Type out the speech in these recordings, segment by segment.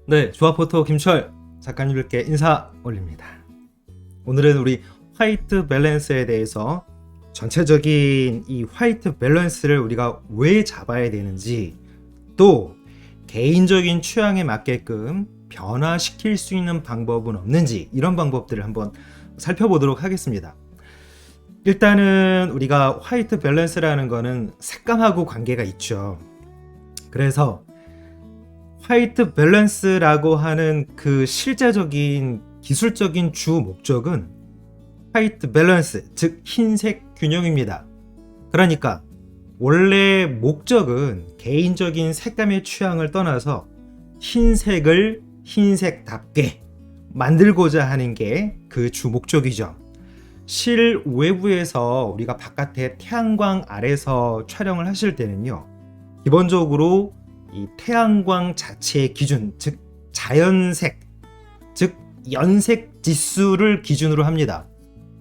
네, 조합포터 김철 작가님들께 인사 올립니다. 오늘은 우리 화이트 밸런스에 대해서 전체적인 이 화이트 밸런스를 우리가 왜 잡아야 되는지, 또 개인적인 취향에 맞게끔 변화시킬 수 있는 방법은 없는지, 이런 방법들을 한번 살펴보도록 하겠습니다. 일단은 우리가 화이트 밸런스라는 거는 색감하고 관계가 있죠. 그래서 화이트 밸런스라고 하는 그 실제적인 기술적인 주 목적은 화이트 밸런스, 즉 흰색 균형입니다. 그러니까 원래 목적은 개인적인 색감의 취향을 떠나서 흰색을 흰색답게 만들고자 하는 게 그 주 목적이죠. 실외부에서 우리가 바깥에 태양광 아래서 촬영을 하실 때는요, 기본적으로 이 태양광 자체의 기준, 즉 자연색, 즉 연색 지수를 기준으로 합니다.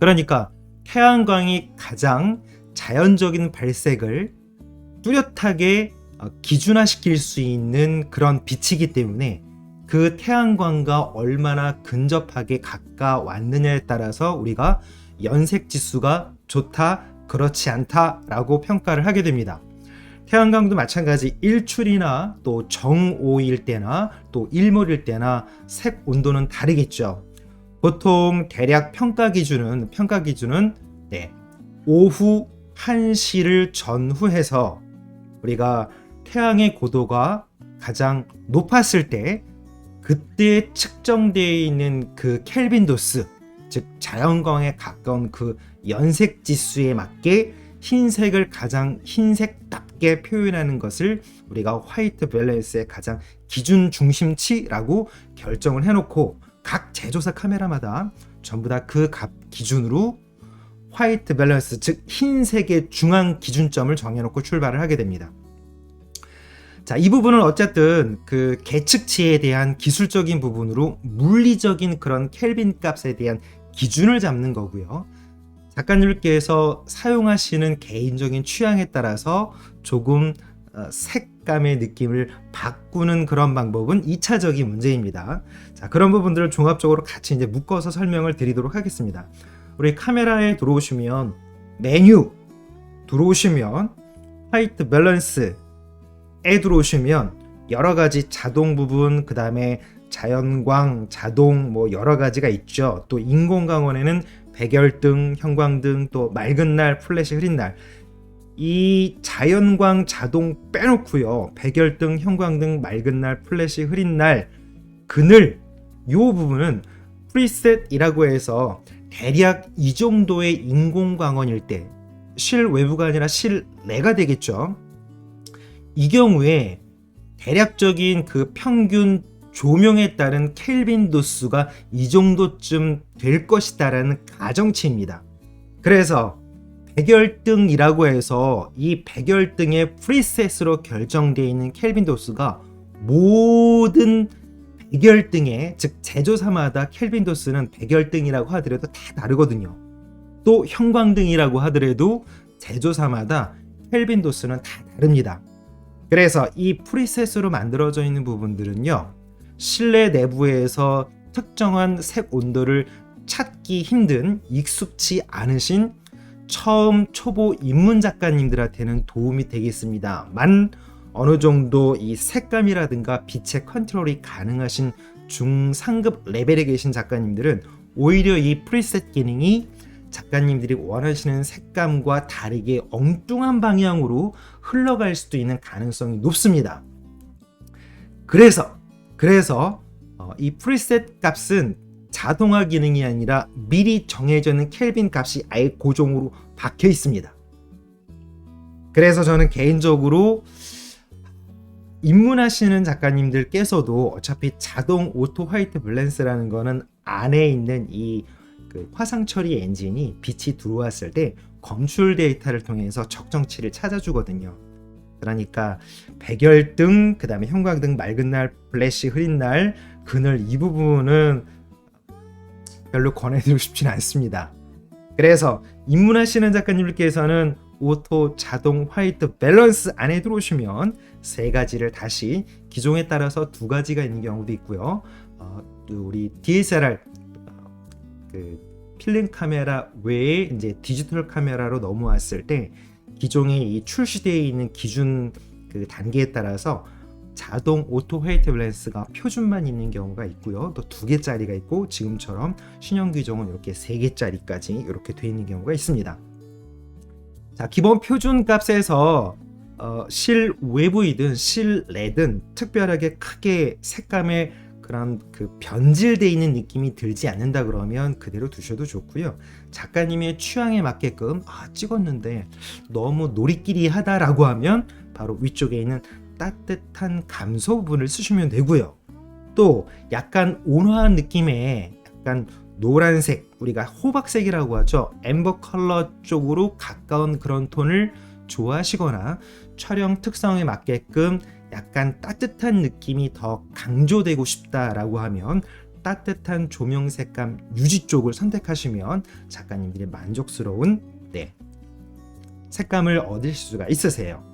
그러니까 태양광이 가장 자연적인 발색을 뚜렷하게 기준화시킬 수 있는 그런 빛이기 때문에 그 태양광과 얼마나 근접하게 가까웠느냐에 따라서 우리가 연색 지수가 좋다, 그렇지 않다라고 평가를 하게 됩니다. 태양광도 마찬가지 일출이나 또 정오일 때나 또 일몰일 때나 색 온도는 다르겠죠. 보통 대략 평가 기준은 오후 1시를 전후해서 우리가 태양의 고도가 가장 높았을 때 그때 측정되어 있는 그 켈빈 도수, 즉 자연광에 가까운 그 연색 지수에 맞게 흰색을 가장 흰색답게 표현하는 것을 우리가 화이트 밸런스의 가장 기준 중심치라고 결정을 해놓고, 각 제조사 카메라마다 전부 다 그 값 기준으로 화이트 밸런스, 즉 흰색의 중앙 기준점을 정해놓고 출발을 하게 됩니다. 자, 이 부분은 어쨌든 그 계측치에 대한 기술적인 부분으로 물리적인 그런 켈빈 값에 대한 기준을 잡는 거고요. 작가님께서 사용하시는 개인적인 취향에 따라서 조금 색감의 느낌을 바꾸는 그런 방법은 2차적인 문제입니다. 자, 그런 부분들을 종합적으로 같이 이제 묶어서 설명을 드리도록 하겠습니다. 우리 카메라에 들어오시면 메뉴 들어오시면 화이트 밸런스에 들어오시면 여러 가지 자동 부분, 그 다음에 자연광, 자동 뭐 여러 가지가 있죠. 또 인공광원에는 백열등, 형광등, 또 맑은 날, 플래시 흐린 날, 이 자연광, 자동 빼놓고요, 백열등, 형광등, 맑은 날, 플래시 흐린 날, 그늘, 요 부분은 프리셋이라고 해서 대략 이 정도의 인공광원일 때, 실외부가 아니라 실내가 되겠죠. 이 경우에 대략적인 그 평균 조명에 따른 켈빈 도수가 이 정도쯤 될 것이다라는 가정치입니다. 그래서 백열등이라고 해서 이 백열등의 프리셋으로 결정되어 있는 켈빈 도수가 모든 백열등의, 즉 제조사마다 켈빈 도수는 백열등이라고 하더라도 다 다르거든요. 또 형광등이라고 하더라도 제조사마다 켈빈 도수는 다 다릅니다. 그래서 이 프리셋으로 만들어져 있는 부분들은요, 실내 내부에서 특정한 색 온도를 찾기 힘든, 익숙치 않으신 처음 초보 입문 작가님들한테는 도움이 되겠습니다만, 어느 정도 이 색감이라든가 빛의 컨트롤이 가능하신 중상급 레벨에 계신 작가님들은 오히려 이 프리셋 기능이 작가님들이 원하시는 색감과 다르게 엉뚱한 방향으로 흘러갈 수도 있는 가능성이 높습니다. 그래서 이 프리셋 값은 자동화 기능이 아니라 미리 정해져 있는 켈빈 값이 아예 고정으로 박혀 있습니다. 그래서 저는 개인적으로 입문하시는 작가님들께서도 어차피 자동 오토 화이트 밸런스라는 거는 안에 있는 이 그 화상 처리 엔진이 빛이 들어왔을 때 검출 데이터를 통해서 적정치를 찾아주거든요. 그러니까 백열등, 그 다음에 형광등, 맑은 날, 플래시 흐린 날, 그늘, 이 부분은 별로 권해드리고 싶지는 않습니다. 그래서 입문하시는 작가님들께서는 오토, 자동, 화이트 밸런스 안에 들어오시면 세 가지를 다시 기종에 따라서 두 가지가 있는 경우도 있고요. 또 우리 DSLR 그 필름 카메라 외에 이제 디지털 카메라로 넘어왔을 때 기종에 이 출시되어 있는 기준 그 단계에 따라서 자동 오토 화이트 밸런스가 표준만 있는 경우가 있고요. 또 2개짜리가 있고 지금처럼 신형 기종은 이렇게 3개짜리까지 이렇게 되어 있는 경우가 있습니다. 자, 기본 표준 값에서 실외부이든 실내든 특별하게 크게 색감의 그런 그 변질되어 있는 느낌이 들지 않는다 그러면 그대로 두셔도 좋고요. 작가님의 취향에 맞게끔 찍었는데 너무 놀이끼리하다라고 하면 바로 위쪽에 있는 따뜻한 감소 부분을 쓰시면 되고요. 또 약간 온화한 느낌의 약간 노란색, 우리가 호박색이라고 하죠. 앰버 컬러 쪽으로 가까운 그런 톤을 좋아하시거나 촬영 특성에 맞게끔 약간 따뜻한 느낌이 더 강조되고 싶다라고 하면 따뜻한 조명 색감 유지 쪽을 선택하시면 작가님들이 만족스러운 색감을 얻으실 수가 있으세요.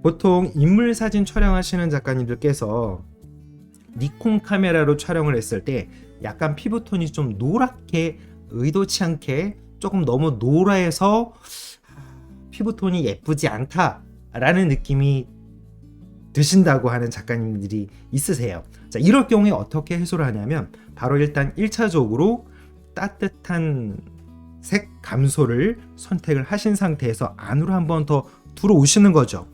보통 인물 사진 촬영하시는 작가님들께서 니콘 카메라로 촬영을 했을 때 약간 피부톤이 좀 노랗게 의도치 않게 조금 너무 노라해서 피부톤이 예쁘지 않다라는 느낌이 드신다고 하는 작가님들이 있으세요. 자, 이럴 경우에 어떻게 해소를 하냐면 바로 일단 1차적으로 따뜻한 색 감소를 선택을 하신 상태에서 안으로 한번 더 들어오시는 거죠.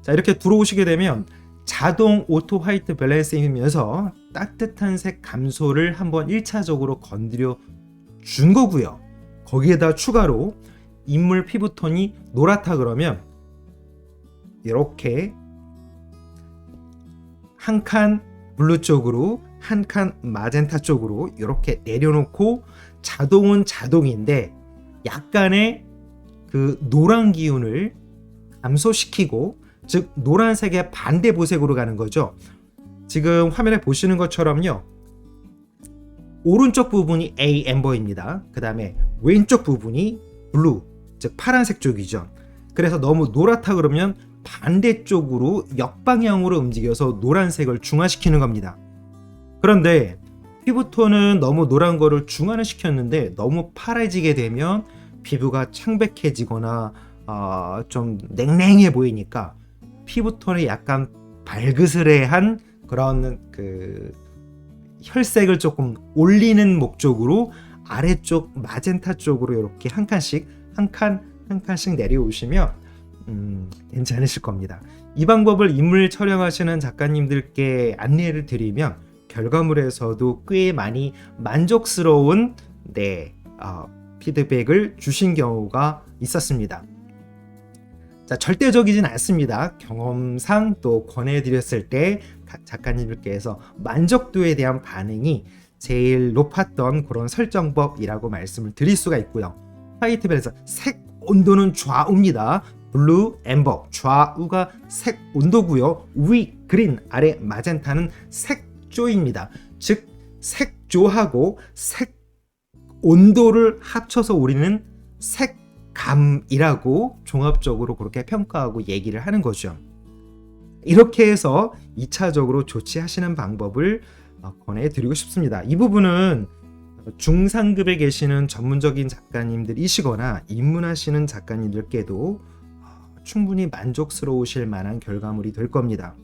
자, 이렇게 들어오시게 되면 자동 오토 화이트 밸런스이면서 따뜻한 색 감소를 한번 1차적으로 건드려 준 거고요. 거기에다 추가로 인물 피부톤이 노랗다 그러면 이렇게 한 칸 블루 쪽으로 한 칸 마젠타 쪽으로 이렇게 내려놓고 자동은 자동인데 약간의 그 노란 기운을 감소시키고, 즉 노란색의 반대 보색으로 가는 거죠. 지금 화면에 보시는 것처럼요, 오른쪽 부분이 A 앰버입니다. 그 다음에 왼쪽 부분이 블루, 즉 파란색 쪽이죠. 그래서 너무 노랗다 그러면 반대쪽으로 역방향으로 움직여서 노란색을 중화시키는 겁니다. 그런데 피부톤은 너무 노란 거를 중화를 시켰는데 너무 파래지게 되면 피부가 창백해지거나 좀 냉랭해 보이니까 피부톤에 약간 발그스레한 그런 그 혈색을 조금 올리는 목적으로 아래쪽 마젠타 쪽으로 이렇게 한 칸씩 한 칸씩 내려오시면 괜찮으실 겁니다. 이 방법을 인물 촬영하시는 작가님들께 안내를 드리면 결과물에서도 꽤 많이 만족스러운 피드백을 주신 경우가 있었습니다. 자, 절대적이진 않습니다. 경험상 또 권해드렸을 때 각 작가님들께서 만족도에 대한 반응이 제일 높았던 그런 설정법이라고 말씀을 드릴 수가 있고요. 화이트 밸런스 색 온도는 좌우입니다. 블루, 앰버 좌우가 색 온도고요. 위 그린, 아래 마젠타는 색조입니다. 즉 색조하고 색 온도를 합쳐서 우리는 색감이라고 종합적으로 그렇게 평가하고 얘기를 하는 거죠. 이렇게 해서 2차적으로 조치하시는 방법을 권해드리고 싶습니다. 이 부분은 중상급에 계시는 전문적인 작가님들이시거나 입문하시는 작가님들께도 충분히 만족스러우실 만한 결과물이 될 겁니다.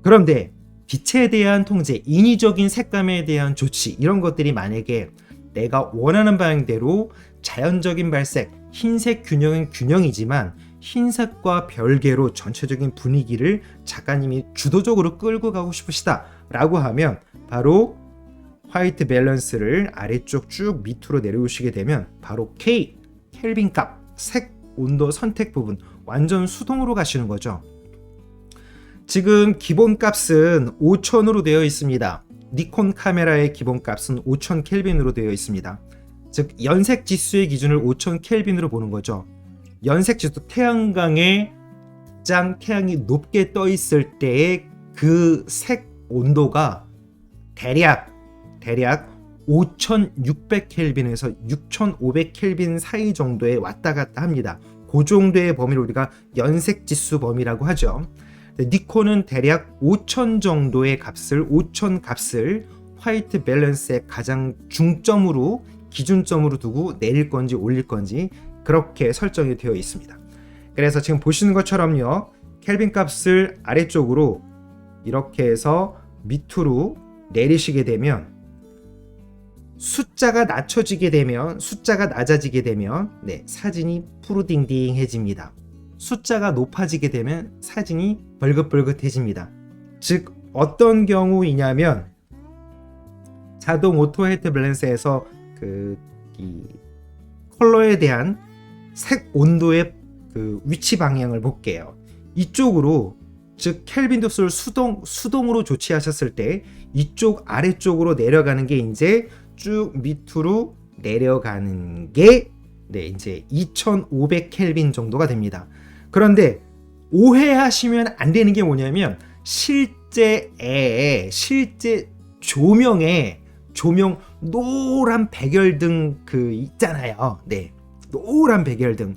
그런데 빛에 대한 통제, 인위적인 색감에 대한 조치, 이런 것들이 만약에 내가 원하는 방향대로 자연적인 발색, 흰색 균형은 균형이지만 흰색과 별개로 전체적인 분위기를 작가님이 주도적으로 끌고 가고 싶으시다 라고 하면 바로 화이트 밸런스를 아래쪽 쭉 밑으로 내려오시게 되면 바로 K, 켈빈 값, 색, 온도 선택 부분 완전 수동으로 가시는 거죠. 지금 기본 값은 5000으로 되어 있습니다. 니콘 카메라의 기본 값은 5000 켈빈으로 되어 있습니다. 즉 연색 지수의 기준을 5000 켈빈으로 보는 거죠. 연색 지수, 태양광에 가장 태양이 높게 떠 있을 때의 그 색 온도가 대략 5600 켈빈에서 6500 켈빈 사이 정도에 왔다 갔다 합니다. 그 정도의 범위를 우리가 연색지수 범위라고 하죠. 니콘은 대략 5000 정도의 값을 5000 값을 화이트 밸런스의 가장 중점으로 기준점으로 두고 내릴 건지 올릴 건지 그렇게 설정이 되어 있습니다. 그래서 지금 보시는 것처럼요, 켈빈 값을 아래쪽으로 이렇게 해서 밑으로 내리시게 되면 숫자가 낮아지게 되면 사진이 푸르딩딩해집니다. 숫자가 높아지게 되면 사진이 벌긋벌긋해집니다. 즉 어떤 경우이냐면 자동 오토 화이트 밸런스에서 이 컬러에 대한 색 온도의 위치 방향을 볼게요. 이쪽으로, 즉 켈빈 도수를 수동으로 조치하셨을 때 이쪽 아래쪽으로 내려가는 게 이제 쭉 밑으로 내려가는 게 이제 2500 켈빈 정도가 됩니다. 그런데 오해하시면 안 되는 게 뭐냐면 실제 조명 노란 백열등 있잖아요. 네, 노란 백열등.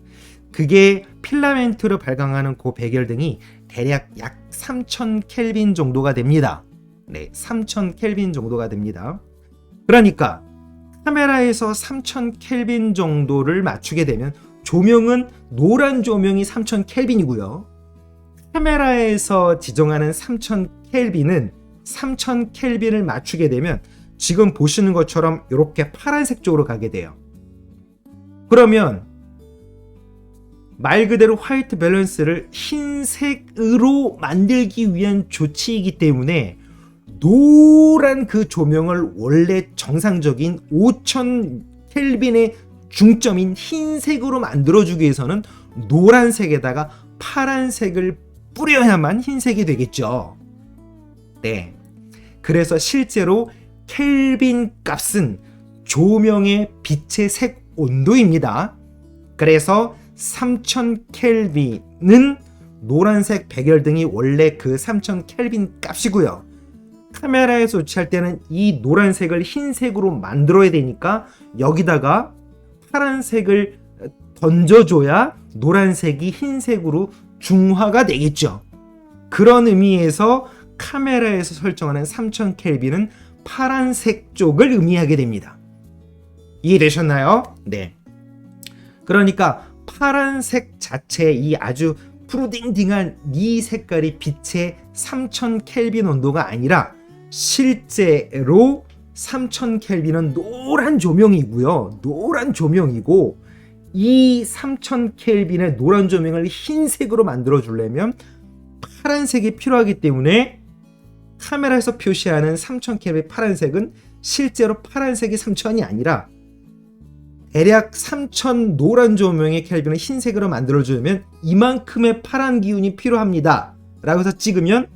그게 필라멘트로 발광하는 그 백열등이 대략 약 3000 켈빈 정도가 됩니다. 네, 3000 켈빈 정도가 됩니다. 그러니까 카메라에서 3000 켈빈 정도를 맞추게 되면 조명은 노란 조명이 3000 켈빈이고요. 카메라에서 지정하는 3000 켈빈은 3000 켈빈을 맞추게 되면 지금 보시는 것처럼 이렇게 파란색 쪽으로 가게 돼요. 그러면 말 그대로 화이트 밸런스를 흰색으로 만들기 위한 조치이기 때문에 노란 그 조명을 원래 정상적인 5000 켈빈의 중점인 흰색으로 만들어주기 위해서는 노란색에다가 파란색을 뿌려야만 흰색이 되겠죠. 네. 그래서 실제로 켈빈 값은 조명의 빛의 색 온도입니다. 그래서 3000 켈빈은 노란색 백열등이 원래 그 3000 켈빈 값이고요. 카메라에서 조치할 때는 이 노란색을 흰색으로 만들어야 되니까 여기다가 파란색을 던져줘야 노란색이 흰색으로 중화가 되겠죠. 그런 의미에서 카메라에서 설정하는 3000 켈빈은 파란색 쪽을 의미하게 됩니다. 이해되셨나요? 네. 그러니까 파란색 자체, 이 아주 푸르딩딩한 이 색깔이 빛의 3000 켈빈 온도가 아니라 실제로 3000 켈빈은 노란 조명이고요. 노란 조명이고 이 3000 켈빈의 노란 조명을 흰색으로 만들어 주려면 파란색이 필요하기 때문에 카메라에서 표시하는 3000 켈빈 파란색은 실제로 파란색이 3000이 아니라 대략 3000 노란 조명의 켈빈을 흰색으로 만들어주면 이만큼의 파란 기운이 필요합니다 라고 해서 찍으면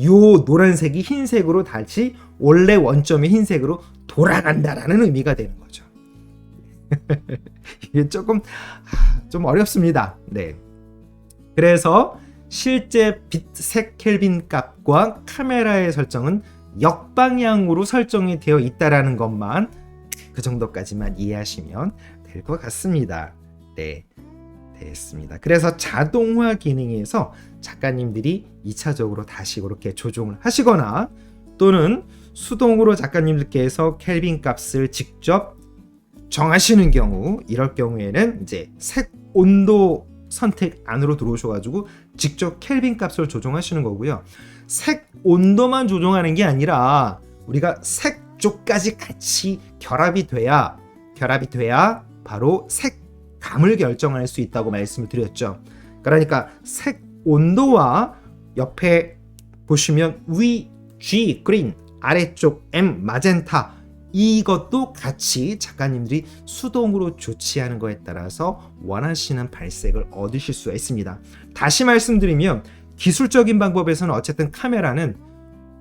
요 노란색이 흰색으로 다시 원래 원점의 흰색으로 돌아간다라는 의미가 되는 거죠. 이게 좀 어렵습니다. 네. 그래서 실제 빛색 켈빈 값과 카메라의 설정은 역방향으로 설정이 되어 있다라는 것만 그 정도까지만 이해하시면 될 것 같습니다. 네, 됐습니다. 그래서 자동화 기능에서 작가님들이 2차적으로 다시 이렇게 조정을 하시거나 또는 수동으로 작가님들께서 켈빈 값을 직접 정하시는 경우, 이럴 경우에는 이제 색 온도 선택 안으로 들어오셔가지고 직접 켈빈 값을 조정하시는 거고요. 색 온도만 조정하는 게 아니라 우리가 색조까지 같이 결합이 돼야 바로 색감을 결정할 수 있다고 말씀을 드렸죠. 그러니까 색 온도와 옆에 보시면 위 G 그린, 아래쪽 M 마젠타, 이것도 같이 작가님들이 수동으로 조치하는 거에 따라서 원하시는 발색을 얻으실 수가 있습니다. 다시 말씀드리면 기술적인 방법에서는 어쨌든 카메라는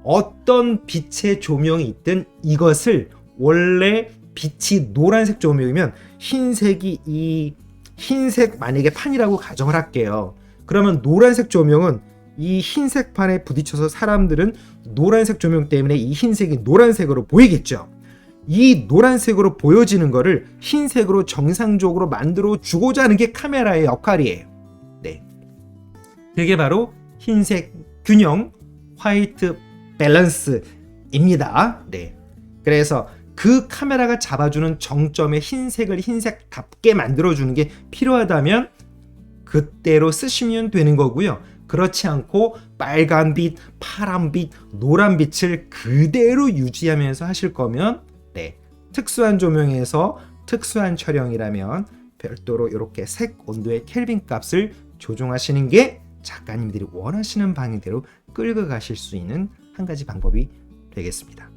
어떤 빛의 조명이 있든 이것을 원래 빛이 노란색 조명이면 흰색이 흰색 만약에 판이라고 가정을 할게요. 그러면 노란색 조명은 이 흰색 판에 부딪혀서 사람들은 노란색 조명 때문에 이 흰색이 노란색으로 보이겠죠. 이 노란색으로 보여지는 거를 흰색으로 정상적으로 만들어 주고자 하는 게 카메라의 역할이에요. 네. 그게 바로 흰색 균형, 화이트 밸런스입니다. 네. 그래서 그 카메라가 잡아주는 정점의 흰색을 흰색답게 만들어주는 게 필요하다면 그때로 쓰시면 되는 거고요. 그렇지 않고 빨간빛, 파란빛, 노란빛을 그대로 유지하면서 하실 거면 네, 특수한 조명에서 특수한 촬영이라면 별도로 이렇게 색 온도의 켈빈 값을 조정하시는 게 작가님들이 원하시는 방향대로 끌고 가실 수 있는 한 가지 방법이 되겠습니다.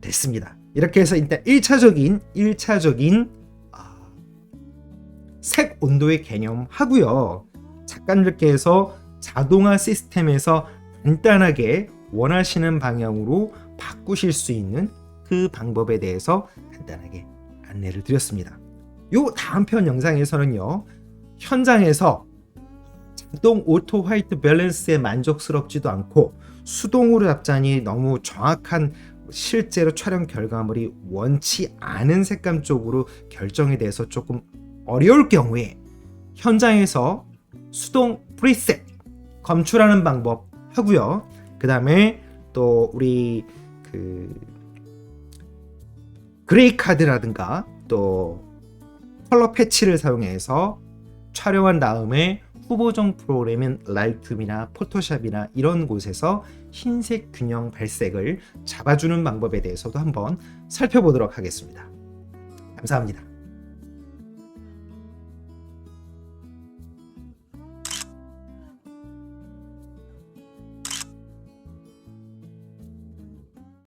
됐습니다. 이렇게 해서 일단 1차적인 색 온도의 개념 하고요. 작가님들께서 자동화 시스템에서 간단하게 원하시는 방향으로 바꾸실 수 있는 그 방법에 대해서 간단하게 안내를 드렸습니다. 요 다음 편 영상에서는요. 현장에서 자동 오토 화이트 밸런스에 만족스럽지도 않고 수동으로 잡자니 너무 정확한 실제로 촬영 결과물이 원치 않은 색감 쪽으로 결정에 대해서 조금 어려울 경우에 현장에서 수동 프리셋 검출하는 방법 하고요. 그 다음에 또 우리 그레이 카드라든가 또 컬러 패치를 사용해서 촬영한 다음에 후보정 프로그램인 라이트룸이나 포토샵이나 이런 곳에서 흰색 균형 발색을 잡아주는 방법에 대해서도 한번 살펴보도록 하겠습니다. 감사합니다.